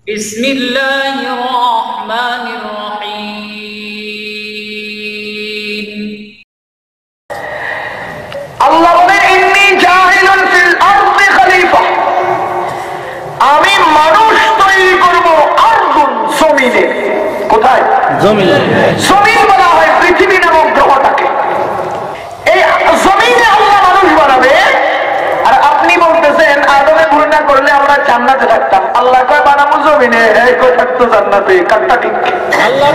বিসমিল্লাহির রহমানির রহিম। আল্লাহ বলেন ইন্নী জাইলুন ফিল আরদি খলিফা, আমি মানুষ তৈরি করব আরদুন জমিনে। কোথায়? জমিনে। জমিন বলা হয় পৃথিবী নামক গ্রহটাকে। এই জমিনে আল্লাহ মানুষ বানাবে। আর আপনি বলতেছেন আদমে ভুল না করলে আমরা জান্নাতে থাকতাম। আল্লাহ কয় বানাবো জমিনে, এই কয় থাকতো জান্নাতে। কাটটা ঠিক? আল্লাহ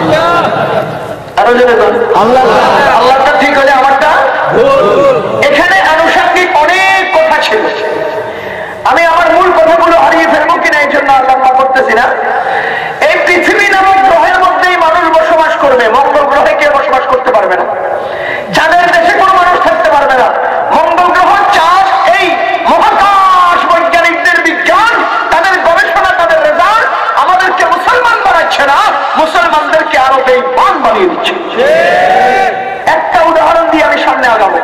আরো জোরে বল আল্লাহ। আল্লাহটা ঠিক হলে আমারটা ভুল। এখানে আনুষঙ্গিক অনেক কথা ছিল, আমি আমার মূল কথাগুলো হারিয়ে ফেলবো কিনা এই জন্য আল্লাহ করতেছি না। এই পৃথিবী নামক গ্রহের মধ্যেই মানুষ বসবাস করবে, মঙ্গল গ্রহে কেউ বসবাস করতে পারবে না। যাদের দেশে কোনো মানুষ থাকতে পারবে না। মঙ্গল গ্রহ চাষ এই মহাকাশ বৈজ্ঞানিকদের বিজ্ঞান, তাদের গবেষণা, তাদের রেজাল্ট আমাদেরকে মুসলমান বানাচ্ছে না, মুসলমানদেরকে আরো বেঈমান বানিয়ে দিচ্ছে। একটা উদাহরণ দিয়ে আমি সামনে আগাবো।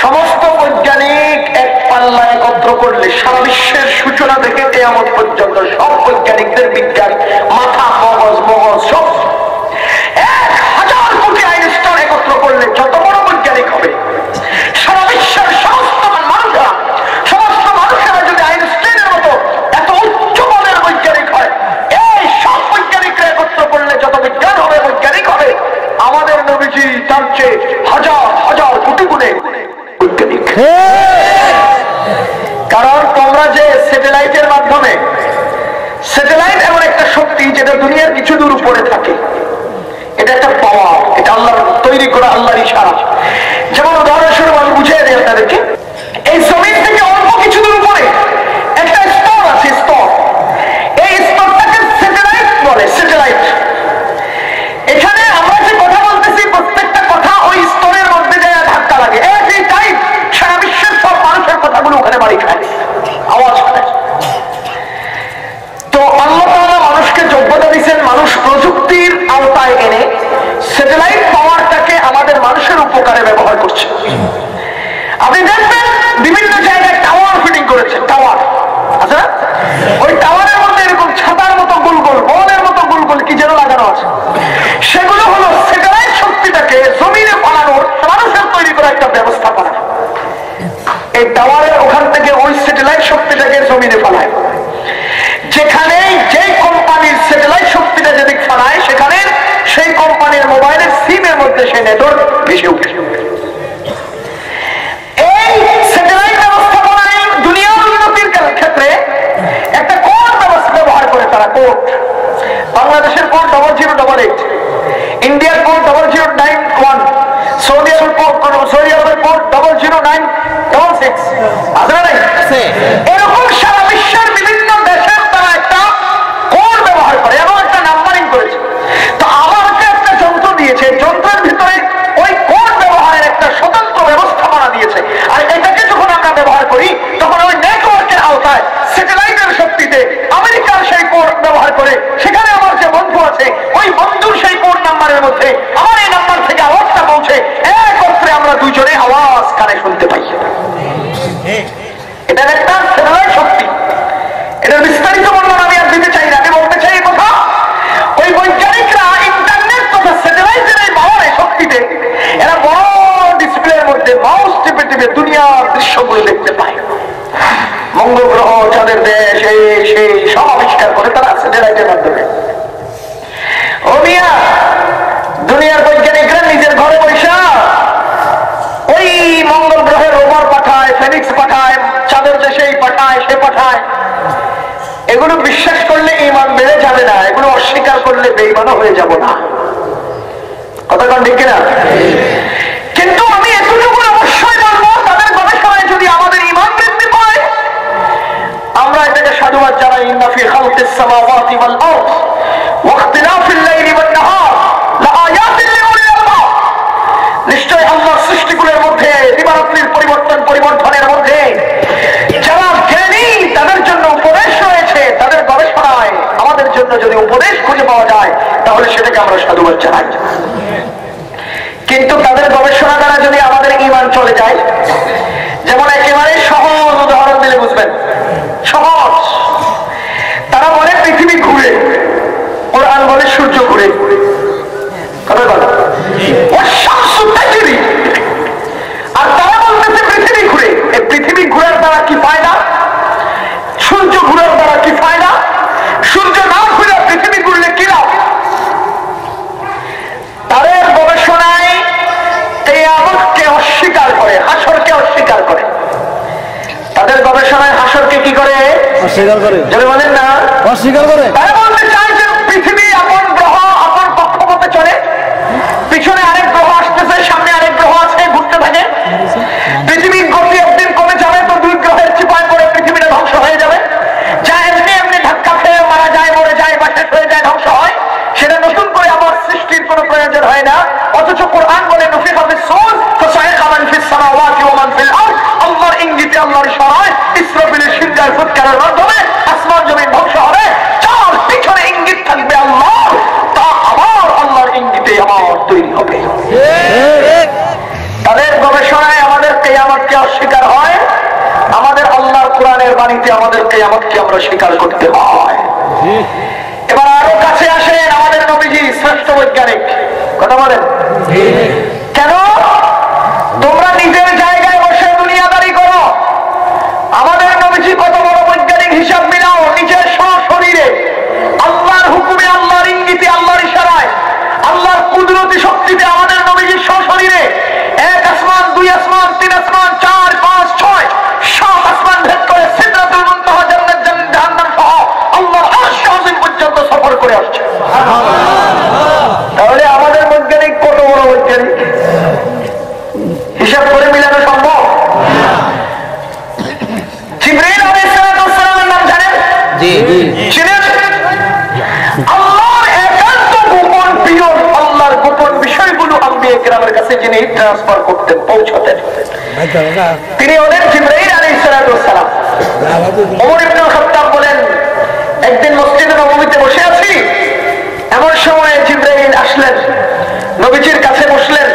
সমস্ত বৈজ্ঞানিক এক পাল্লা একত্র করলে সারা বিশ্বের সূচনা থেকে কিয়ামত পর্যন্ত সব বৈজ্ঞানিকদের বিজ্ঞান, মাথা, মগজ সব 1000 কোটি আইনস্টাইন একত্র করলে যত বড় বৈজ্ঞানিক হবে, সারা বিশ্বের সমস্ত মানুষেরা যদি আইনস্টাইনের মতো এত উচ্চ মানের বৈজ্ঞানিক হয়, এই সব বৈজ্ঞানিকরা একত্র করলে যত বিজ্ঞান হবে, বৈজ্ঞানিক হবে, আমাদের নবীজি তার চেয়ে হাজার কোটি গুণে বৈজ্ঞানিক। কারণ তোমরা যে স্যাটেলাইটের মাধ্যমে, স্যাটেলাইট এমন একটা শক্তি যেটা দুনিয়ার কিছু দূর উপরে থাকে, এটা একটা পাওয়ার, এটা আল্লাহর তৈরি করা, আল্লাহর ইশারা। যেমন উদাহরণস্বরূপ আমি বুঝিয়ে দিই আপনাদেরকে, এই জমিন থেকে অল্প কিছু দূর উপরে একটা স্তর আছে, স্তর। এই স্তরটাকে স্যাটেলাইট বলে, স্যাটেলাইট। এখানে আমরা যে কথা বলতেছি প্রত্যেকটা কথা ওই স্তরের মধ্যে যায় ধাক্কা লাগে, এই টাইপ সারা বিশ্বের সব মানুষের কথাগুলো ওখানে বাড়ি খায়, আওয়াজ করে। তো আল্লাহ তাআলা মানুষকে যোগ্যতা দিয়েছেন, মানুষ প্রযুক্তির আওতায় এনে স্যাটেলাইট পাওয়ারটাকে আমাদের মানুষের উপকারে ব্যবহার করছে। আপনি দেখবেন বিভিন্ন জায়গায় টাওয়ার ফিটিং করেছে, টাওয়ার আছে না? ওই টাওয়ারের মধ্যে এরকম ছাতার মতো গোল বলের মতো গোল কি যেন লাগানো আছে। সেগুলো হলো স্যাটেলাইট শক্তিটাকে জমিনে পালানোর মানুষের তৈরি করা একটা ব্যবস্থাপনা। এই টাওয়ারের ওখান থেকে ওই স্যাটেলাইট শক্তিটাকে জমিনে পালায়। যেখানে যেই কোম্পানির স্যাটেলাইট শক্তিটা যেদিক ফেলায়, সেখানে সেই কোম্পানির মোবাইলের সিমের মধ্যে সেই নেটওয়ার্ক ভেসে উঠে। এই স্যাটেলাইট ব্যবস্থাপনায় দুনিয়ার উন্নতির ক্ষেত্রে একটা কোড ব্যবস্থা ব্যবহার করে তারা। কোড বাংলাদেশের কোড 0088, ইন্ডিয়ার কোড 0091, সৌদি আরবের কোড 00966। আছে না নাই? এরকম সারা বিশ্বের বিভিন্ন দেশের তারা একটা কোড ব্যবহার করে এবং একটা নাম্বারিং করেছে। তো আমাকে একটা যন্ত্র দিয়েছে, যন্ত্রের ভিতরে ওই কোড ব্যবহারের একটা স্বতন্ত্র ব্যবস্থাপনা দিয়েছে। আর এটাকে যখন আমরা ব্যবহার করি, তখন ওই নেটওয়ার্কের আওতায় স্যাটেলাইটের শক্তিতে আমেরিকার সেই কোড ব্যবহার করে, সেখানে আমার যে বন্ধু আছে ওই বন্ধুর সেই কোড নাম্বারের মধ্যে আমার এই নাম্বার থেকে আওয়াজটা পৌঁছে, একত্রে আমরা দুইজনে আওয়াজ কানে শুনতে পাই। এটা একটা স্যাটেলাইট শক্তি। এটার বিস্তারিত বর্ণনা আমি আর দিতে চাই না, আমি বলতে চাই কথা, ওই বৈজ্ঞানিকরা ইন্টারনেট তথা স্যাটেলাইটের এই পাওয়ারে শক্তিতে এরা বড় ডিসপ্লের মধ্যে মাউস টিপে দুনিয়ার দৃশ্যগুলো দেখতে পায়। মঙ্গল গ্রহ, চাঁদের দেশ, সেই সব আবিষ্কার করে তারা স্যাটেলাইটের মাধ্যমে। ও মিয়া, দুনিয়ার বৈজ্ঞানিকরা নিজের ঘরে বৈশা ওই মঙ্গল গ্রহের রোভার পাঠায়, ফেনিক্স পাঠায়, চাঁদের দেশে পাঠায়, সে পাঠায়। এগুলো বিশ্বাস করলে ঈমান বেড়ে যাবে না, এগুলো অস্বীকার করলে বেঈমান হয়ে যাব না। কথা কোন ঠিক কিনা? কিন্তু আমি এতটুকু অবশ্যই বলবো, তাদের গবেষণায় যদি আমাদের ঈমান বৃদ্ধি পায়, আমরা এটাকে সাধুবাদ জানাই। ইন্না ফি খালকিস সামাওয়াতি ওয়াল আরদ ওয়া ইখতিলাফিল লাইলি ওয়ান নাহার লাআয়াতিন লিউলিল আলবাব। নিশ্চয় আল্লাহর সৃষ্টিগুলোর মধ্যে, দিবারাত্রির পরিবর্তনের মধ্যে যারা জ্ঞানী তাদের জন্য উপদেশ রয়েছে। তাদের গবেষণায় আমাদের জন্য যদি উপদেশ খুঁজে পাওয়া যায়, তাহলে সেটাকে আমরা সাধুবাদ জানাই। কিন্তু তাদের গবেষণা দ্বারা যদি আমাদের ঈমান চলে যায়, যেমন একেবারে সহজ উদাহরণ দিলে বুঝবেন, সহজ। তারা ঘুরে, কথা বলো, আর তারা বলতেছে পৃথিবী ঘুরে। এই পৃথিবী ঘুরার দ্বারা কি ফায়দা? সূর্য ঘুরার দ্বারা কি ফায়দা? সূর্য না ঘুরে পৃথিবী ঘুরলে কি লাভ? তাদের গবেষণায় কিয়ামতকে অস্বীকার করে, হাসরকে অস্বীকার করে। তাদের গবেষণায় হাসরকে কি করে? অস্বীকার করে। যদি বলেন না অস্বীকার করে। তারা বলতে চায় যে পৃথিবী আপন গ্রহ, আপন কক্ষপথে চলে, পিছনে আরেক গ্রহ আসতেছে, সামনে আরেক গ্রহ আছে, ঘুরতে থাকে। পৃথিবীর গতি একদিন কমে যাবে, তো দুই গ্রহের চিপায় পড়ে পৃথিবীটা ধ্বংস হয়ে যাবে। যা এমনি এমনি ধাক্কা খেয়ে মারা যায়, মরে যায়, বা শেষ হয়ে যায়, ধ্বংস হয়, সেটা নতুন করে আবার সৃষ্টির কোনো প্রয়োজন হয় না। অথচ কোরআন বলে নুফিখা ফিস-সূর ফাসাইকা মান ফিস সামাওয়াতি ওয়া মান ফিল আরদ, আল্লাহর ইঙ্গিতে, আল্লাহর ইশারায়, ইসরাফিলের শিরদার ফুৎকারের মাধ্যমে আসমান জমিন ধ্বংস হবে। যার পিছনে ইঙ্গিত থাকবে আল্লাহ, তা আবার আল্লাহর ইঙ্গিতে আবার তৈরি হবে। তাদের গবেষণায় আমাদের কিয়ামতকে অস্বীকার হয়, আমাদের আল্লাহর কোরআনের বাণীতে আমাদের কিয়ামতকে আমরা স্বীকার করতে হয়। এবার আরো কাছে আসেন, আমাদের নবীজি শ্রেষ্ঠ বৈজ্ঞানিক, কথা বলেন কেন? তোমরা নিজের জায়গায় বসে দুনিয়াদারি করো, আমাদের নবীজি কত বড় বৈজ্ঞানিক হিসাব মিলাও। নিজের শরীরে আল্লাহর হুকুমে, আল্লাহর ইঙ্গিতে, আল্লাহর ইশারায়, আল্লাহর কুদরতি শক্তিতে আমাদের নবীজির শরীরে এক আসমান, দুই আসমান, তিন আসমান, 4, 5, 6 সব আসমান ভেদ করে সিদরাতুল মুনতাহা, জান্নাত, জাহান্নাম সহ আল্লাহর আরশ আযীম পর্যন্ত সফর করে আসছে। তাহলে আমাদের বৈজ্ঞানিক কত বড় বৈজ্ঞানিক, হিসাব করে মিলানো সম্ভব? জিবরাইল আলাইহিস সালামের নাম জানেন? জি জি। আল্লাহর একান্ত গোপন প্রিয়, আল্লাহর গোপন বিষয়গুলো আম্বিয়া কিরামের কাছে যিনি ট্রান্সফার করতেন, পৌঁছাতেন, তিনি হলেন জিবরাইল আলাইহিস সালাম। ওমর ইবনে খাত্তাব বলেন, একদিন মসজিদে নববীতে বসে আছি, এমন সময় জিবরাইল আসলেন, নবীজির কাছে বসলেন,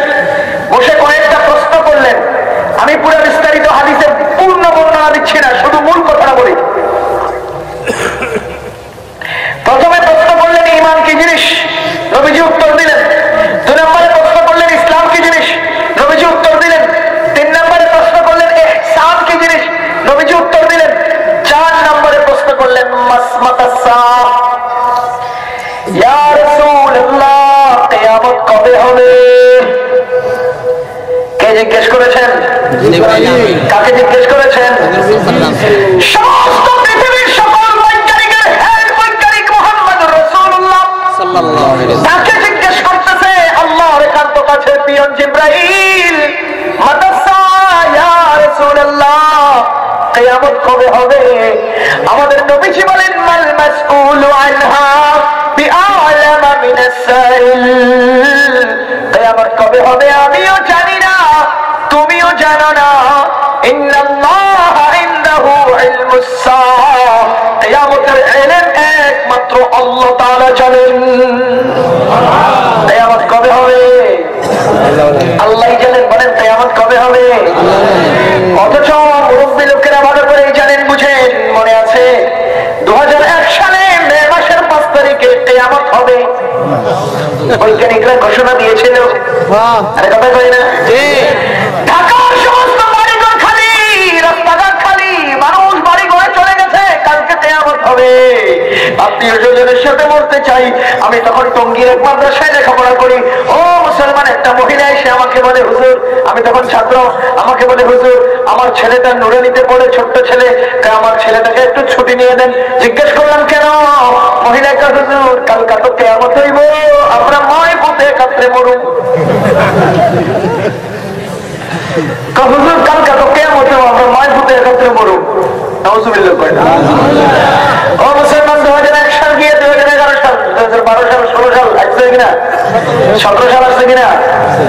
বসে কয়েকটা প্রশ্ন করলেন। আমি পুরো বিস্তারিত হাদিসের পূর্ণ বর্ণনা দিচ্ছি না, শুধু মূল কথাটা বলি। প্রথমে প্রশ্ন করলেন ঈমান কি জিনিস, নবীজি উত্তর দিলেন। 2 নম্বরে প্রশ্ন করলেন ইসলাম কি জিনিস, নবীজি উত্তর দিলেন। 3 নম্বরে প্রশ্ন করলেন ইহসান কি জিনিস, নবীজি উত্তর দিলেন। 4 নম্বরে প্রশ্ন করলেন মাসমাতাস সাআহ, ইয়া রাসূলুল্লাহ কিয়ামত কবে হবে? কে জিজ্ঞেস করেছেন? কাকে জিজ্ঞেস করেছেন? সমস্ত পৃথিবীর সকল বৈজ্ঞানিকের হেড বৈজ্ঞানিক মুহাম্মদুর রাসূলুল্লাহ সাল্লাল্লাহু আলাইহি ওয়াসাল্লাম তাকে জিজ্ঞেস করতেছে আল্লাহর একান্ত কাছে পিয়ন জিবরাইল, মাতাসা ইয়া রাসূলুল্লাহ কিয়ামত কবে হবে? আমাদের নবীজি বলেন, মাল মাসউলু আনহা বিআলামা মিনাস সাইল, কিয়ামত কবে হবে আমিও জানি না, তুমিও জানো না। ইন্নাল্লাহা ইনদাহু ইলমুস সাআহ, কিয়ামতের ইলম একমাত্র আল্লাহ তাআলা জানেন। কিয়ামত কবে হবে আল্লাহই জানেন। বলেন কিয়ামত কবে হবে? অথচ মুরব্বী লোকেরা ভালো করে জানেন, বুঝেন। মনে আছে 2001 সালে মে মাসের 5 তারিখে কিয়ামত হবে, বৈজ্ঞানিকরা ঘোষণা দিয়েছিল। আরে কথা কই না? ঢাকার সমস্ত বাড়িঘর খালি, রাস্তাঘাট খালি, মানুষ বাড়ি ঘরে চলে গেছে, কালকে কিয়ামত হবে। আত্মীয় স্বজনের সাথে বলতে চাই, আমি তখন টঙ্গীর এক মাদ্রাসায় লেখাপড়া করি। ও মুসলমান একটা মহিলা এসে আমাকে বলে, হুজুর, আমি তখন ছাত্র, আমাকে বলে, হুজুর আমার ছেলেটা নুরানিতে পড়ে, ছোট্ট ছেলে, আমার ছেলেটাকে একটু ছুটি নিয়ে দেন। জিজ্ঞেস করলাম কেন? মহিলাকে, হুজুর কালকা তো কিয়ামত হইব, আমরা মায় পুতে কাতরে মরু। হুজুর কালকা তো কিয়ামত হইব, আমরা মায় পুতে কাতরে মরু। নাউজুবিল্লাহ কয় না। ও মুসলমান, 2001 সাল গিয়ে 2011 সাল, 2012 সাল, 16 সাল আসছে কিনা, 17 সাল আসছে কিনা,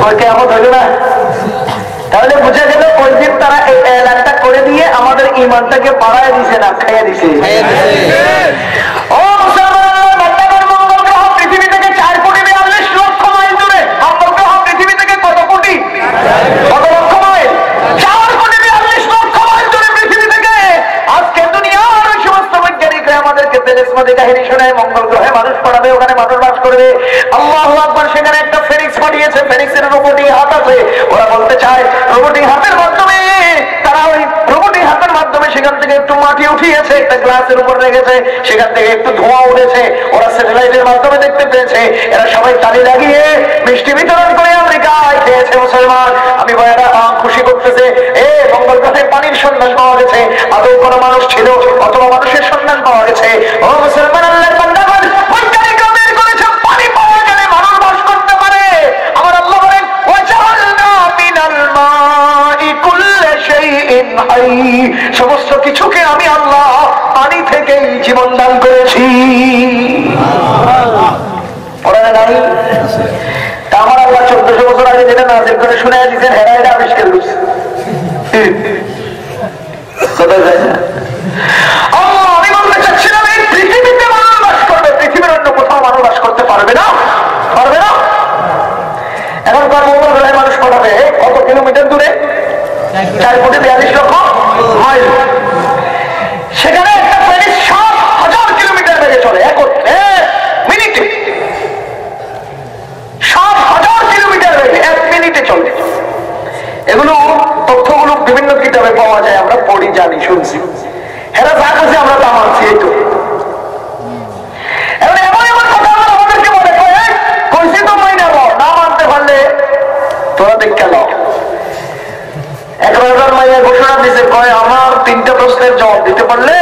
ওই কিয়ামত হইল না? তাহলে বুঝা গেল ওই দিন তারা এই এলানটা করে দিয়ে আমাদের ইমানটাকে বাড়ায় দিছে না খাইয়া দিছে। ও মুসলমান, মঙ্গল গ্রহ পৃথিবী থেকে 4 কোটি 42 লক্ষ মাইল দূরে। মঙ্গল গ্রহ পৃথিবী থেকে কত কোটি, কত লক্ষ মাইল? 4 কোটি 42 লক্ষ মাইল দূরে পৃথিবী থেকে। আজকে দুনিয়ার ওই সমস্ত বৈজ্ঞানিকরা আমাদেরকে তেজস্মতি কাহিনী শুনে মঙ্গল গ্রহে মানুষ পড়াবে, ওখানে মানুষ বাস করবে। আল্লাহু আকবার। সেখানে একটা ফেনিক্স পাঠিয়েছে, ফেনিক্সের রোবটিক হাত আছে। ওরা বলতে চায় রোবটিক হাতের মাধ্যমে, তারা ওই রোবটিক হাতের মাধ্যমে সেখান থেকে একটু মাটি উঠিয়েছে, একটা গ্লাসের উপর রেখেছে, সেখান থেকে একটু ধোঁয়া উঠেছে, ওরা স্যাটেলাইটের মাধ্যমে দেখতে পেয়েছে। এরা সবাই তালি লাগিয়ে মিষ্টি বিতরণ করে আমেরিকায় খেয়েছে মুসলমান। আমি ভাইয়েরা খুশি করতেছে, মঙ্গল গ্রহে পানির সন্ধান পাওয়া গেছে। আদৌ কোনো মানুষ ছিল অথবা মানুষের সন্ধান পাওয়া গেছে? ও মুসলমান, আল্লাহর বান্দাগণ, বৈজ্ঞানিকরা বের করেছে পানি পাওয়া গেলে মানুষ বাস করতে পারে। আমার আল্লাহ বলেন ওয়াজাআলনা মিনাল মাই কুল্লা শাইইন হাই, সমস্ত কিছুকে আমি আল্লাহ পানি থেকেই জীবন দান করেছি। কোরআনে নাই? তা আমার আল্লাহ 1400 বছর আগে যেটা নাযিল করে শুনাইয়া দিয়েছেন, হেরা এটা আবিষ্কার করছে। আমি বলতে চাচ্ছিলাম এই পৃথিবীতে মানুষ বাস করবে, পৃথিবীর অন্য কোথাও মানুষ বাস করতে পারবে না, পারবে না। এখন মঙ্গল গ্রহে মানুষ পাঠাবে কত কিলোমিটার দূরে? 4,42,00,000 মাইল। সেখানে একটা ফেরিস 7,000 কিলোমিটার বেগে চলে এক মিনিটে, 7,000 কিলোমিটার বেগে 1 মিনিটে চলে। এগুলো তথ্যগুলো বিভিন্ন কিতাবে পাওয়া যায়, আমরা পড়ি, জানি, শুনছি। এরা যা করছে আমরা তা মানছি। এই তো এমন এমন কথা আমাদেরকে মনে করে কইছি তো মাইনা ল, না মানতে পারলে তোরা দেখতে ল। 11,000 মাইয়া ঘোষণা দিছে, কয় আমার 3টা প্রশ্নের জবাব দিতে পারলে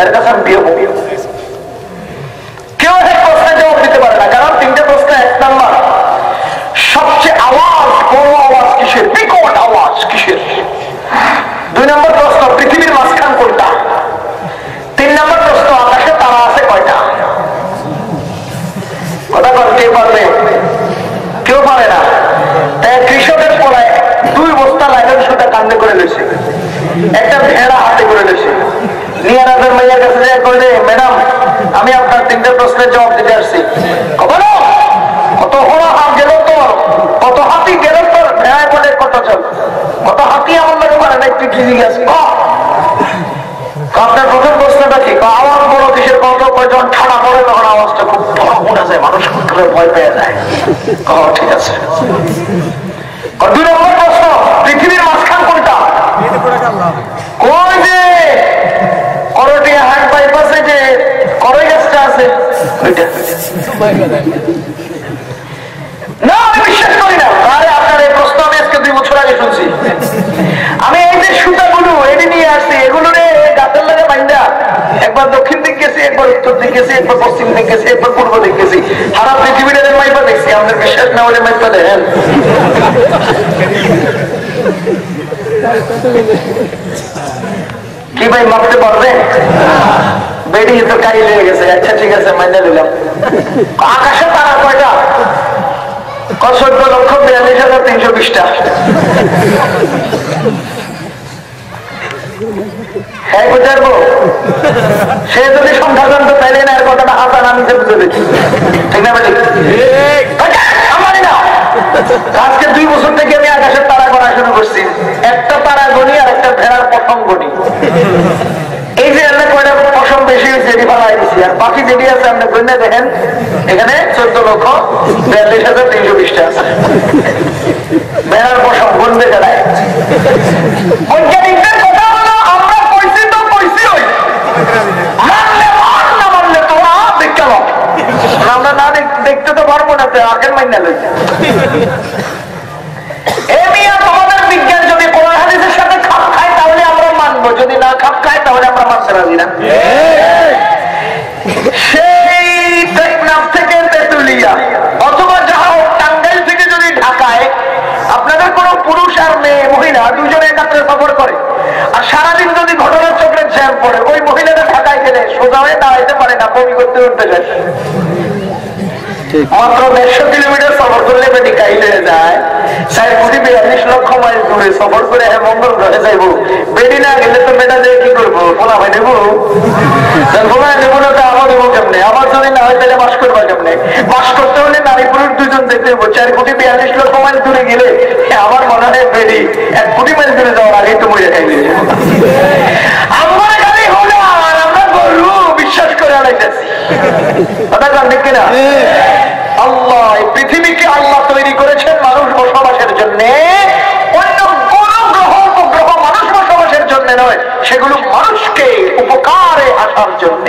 এর কাছে আমি বিয়ে হবো। কেউ এক প্রশ্নের জবাব দিতে পারে না, কারণ 3টে প্রশ্ন। 1 নাম্বার, সবচেয়ে আওয়াজ বড় আওয়াজ কিসের? বিকট আওয়াজ কিসের? 2 নম্বর প্রশ্ন, পৃথিবীর মাঝখান কোনটা? 3 নম্বর প্রশ্ন, আকাশে তারা আছে কয়টা? কথা বল, কে পারবে? কেউ পারে না। তাই কৃষকের পড়ায় 2 বস্তা লাইনের সুতা কান্দে করে লইছে, একটা ভেড়া হাতে করে লইছে। নিয়ে রাজার মাইয়ার কাছে যায়, কইলে ম্যাডাম আমি আপনার 3টে প্রশ্নের জবাব দিতে আসছি। বলো কত হলো হাত গেল তোর, কত হাতি গেল তোর? ভেড়ায় বলে কত চল, কত হাতি আমার লাগে পারে না, একটু কি জিজ্ঞাস। আপনার প্রথম প্রশ্নটা কি? আওয়াজ বড় কিসের? কত কয়জন ঠাড়া পড়ে তখন আওয়াজটা খুব উঠে যায়, মানুষ ভয় পেয়ে যায়। ঠিক আছে। 2 নম্বর প্রশ্ন, পৃথিবীর মাঝখান কোনটা? ওই যে করটিয়া হাট বাইপাসে যে করই গাছটা আছে ওইটা। না, আমি বিশ্বাস করি না। আরে আপনার এই প্রশ্ন আমি আজকে 2 বছর আগে শুনছি। আমি এই যে সুতাগুলো এনে নিয়ে আসছি, এগুলো গাছের লাগে বাইন্দা একবার দক্ষিণ দিক গেছি, একবার উত্তর দিক গেছি, একবার পশ্চিম দিক গেছি, একবার পূর্ব দিক গেছি, সারা পৃথিবীর মাইপা দেখছি। আমাদের বিশ্বাস না হলে মাইপা দেখেন। কি ভাই মাপতে পারবে? বেডি তো কাই লেগে গেছে। আচ্ছা ঠিক আছে, মাইনা দিলাম। আকাশে তারা কয়টা? 14,42,320টা। হ্যাঁ বুঝাবো, সে যদি সংখ্যা জানতো তাইলে না এর কথাটা হাসান আমি যে বুঝে দিচ্ছি, ঠিক না? আমারই না। আজকে 2 বছর থেকে আমি আকাশের তারা গণা শুরু করছি। একটা তারা গণি আর একটা ভেড়ার প্রথম গণি। এই যে এলাকা কয়টা পশম বেশি হয়েছে এটি বানাই দিচ্ছি, আর বাকি যেটি আছে আপনি গণে দেখেন, এখানে 14,42,320টা আছে। ভেড়ার পশম গণবে জেলায়। বৈজ্ঞানিকদের কথা হলো আমরা কইছি তো কইছি, ওই মানলে মান, না মানলে তোরা দেখতে পাবো। আমরা না দেখতে তো পারবো না, আগের মাইনা লই। তোমাদের বিজ্ঞান যদি কোরআন হাদিসের সাথে খাপ খায় তাহলে আমরা মানবো, যদি না খাপ খায় তাহলে আমরা মানতে রাজি না। সেই টেকনাফ থেকে তেঁতুলিয়া অথবা যাহা টাঙ্গাইল থেকে যদি ঢাকায় আপনাদের কোন পুরুষ আর মেয়ে মহিলা 2জনে একত্রে সফর করে, আর সারাদিন যদি ঘটনার চক্রে জ্যাম পড়ে, ওই মহিলাটা ঢাকায় গেলে সোজা হয়ে দাঁড়াইতে পারে না, বমি করতে উঠতে যায়। মাত্র 150 কিলোমিটার সফর করলে বেটি কাইল হয়ে যায়। 4,42,00,000 মাইল দূরে সফর করে মঙ্গল গ্রহে যাইবো। বেটি না গেলে তো বেটা দিয়ে কি করবো? পোলা ভাই নেবো, পোলা নেবো না তো আমার দেবো কেমনে? আমার যদি না হয় তাহলে বাস করবা কেমনে? বাস করতে হলে নারী পুরুষ 2জন যেতে হবো। 4,42,00,000 মাইল দূরে গেলে আমার মনে হয় বেটি 1 কোটি মাইল দূরে যাওয়ার আগে তো মরে খাইলে। আমার খালি হলো আর আমরা গরু, বিশ্বাস করে কথা জান ঠিক কিনা? আল্লাহ এই পৃথিবীকে আল্লাহ তৈরি করেছেন মানুষ বসবাসের জন্য, অন্য কোন গ্রহ উপগ্রহ মানুষ বসবাসের জন্য নয়, সেগুলো মানুষকে উপকারে আসার জন্য।